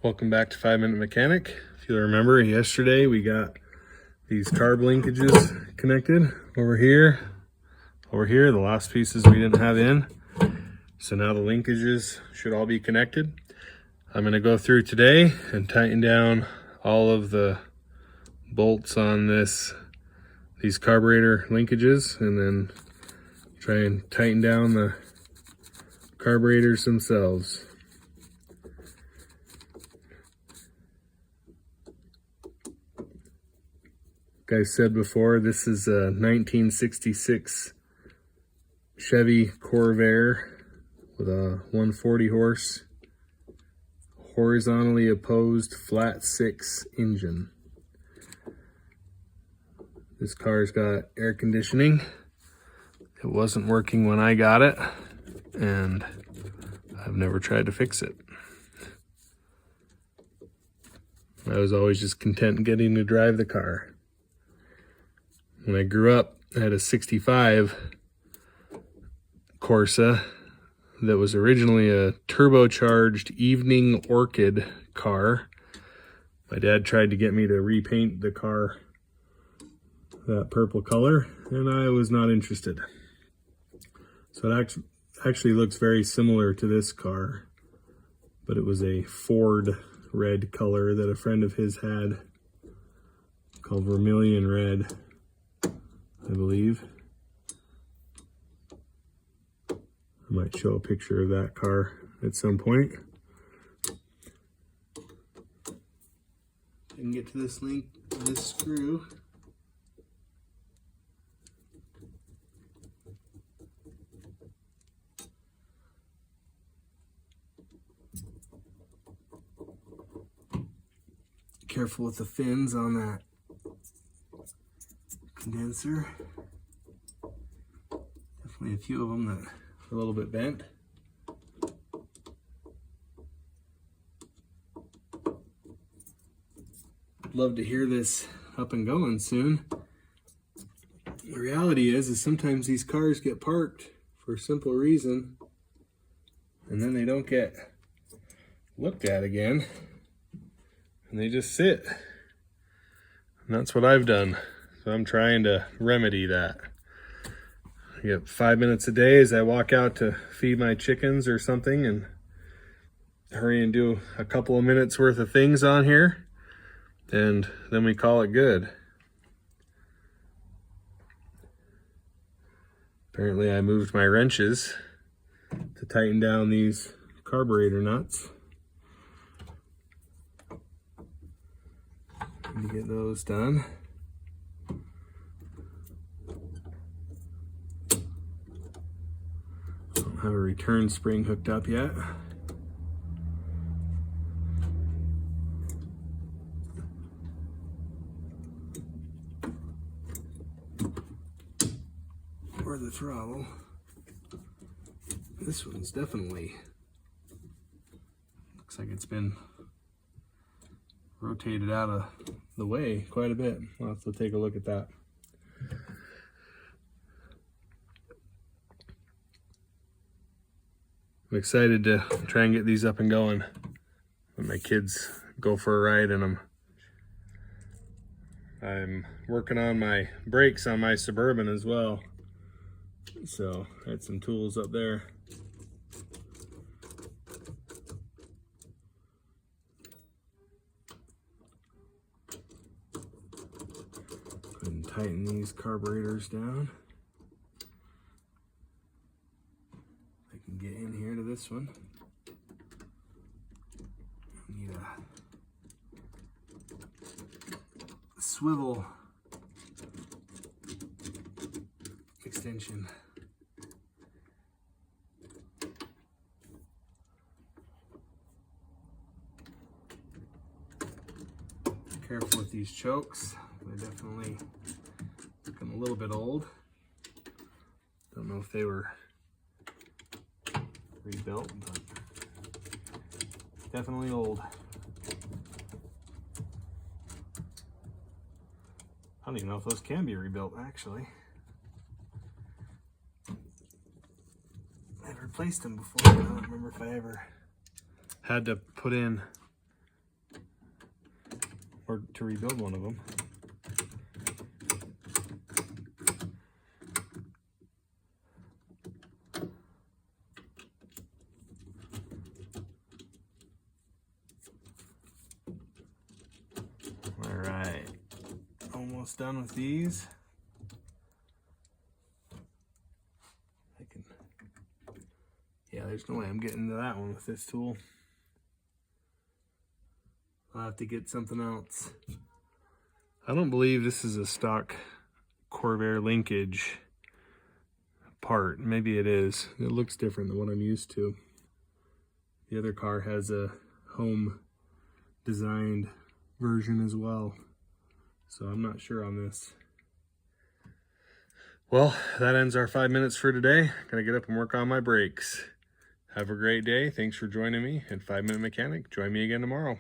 Welcome back to 5 Minute Mechanic. If you remember, yesterday we got these carb linkages connected over here, the last pieces we didn't have in. So now the linkages should all be connected. I'm going to go through today and tighten down all of the bolts on these carburetor linkages, and then try and tighten down the carburetors themselves. Like I said before, this is a 1966 Chevy Corvair with a 140 horse horizontally opposed flat 6 engine. This car's got air conditioning. It wasn't working when I got it, and I've never tried to fix it. I was always just content getting to drive the car. When I grew up, I had a 65 Corsa that was originally a turbocharged Evening Orchid car. My dad tried to get me to repaint the car that purple color, and I was not interested. So it actually looks very similar to this car, but it was a Ford red color that a friend of his had, called Vermilion Red, I believe. I might show a picture of that car at some point. I can get to this screw. Careful with the fins on that condenser. Definitely a few of them that are a little bit bent. I'd love to hear this up and going soon. The reality is sometimes these cars get parked for a simple reason, and then they don't get looked at again, and they just sit. And that's what I've done. So I'm trying to remedy that. I get 5 minutes a day as I walk out to feed my chickens or something, and hurry and do a couple of minutes worth of things on here, and then we call it good. Apparently I moved my wrenches to tighten down these carburetor nuts. Need to get those done. Don't have a return spring hooked up yet. Or the throttle. This one's definitely looks like it's been rotated out of the way quite a bit. We'll have to take a look at that. I'm excited to try and get these up and going when my kids go for a ride in them. I'm working on my brakes on my Suburban as well, so I had some tools up there. Go ahead and tighten these carburetors down. I can get in here to this one. I need a swivel extension. Careful with these chokes. They're definitely looking a little bit old. Don't know if they were rebuilt, but definitely old. I don't even know if those can be rebuilt, actually. I've replaced them before, but I don't remember if I ever had to put in or to rebuild one of them. All right, almost done with these. Yeah, there's no way I'm getting to that one with this tool. I'll have to get something else. I don't believe this is a stock Corvair linkage part. Maybe it is. It looks different than what I'm used to. The other car has a home designed version as well. So I'm not sure on this. Well, that ends our 5 minutes for today. Gotta get up and work on my brakes. Have a great day. Thanks for joining me at 5 Minute Mechanic. Join me again tomorrow.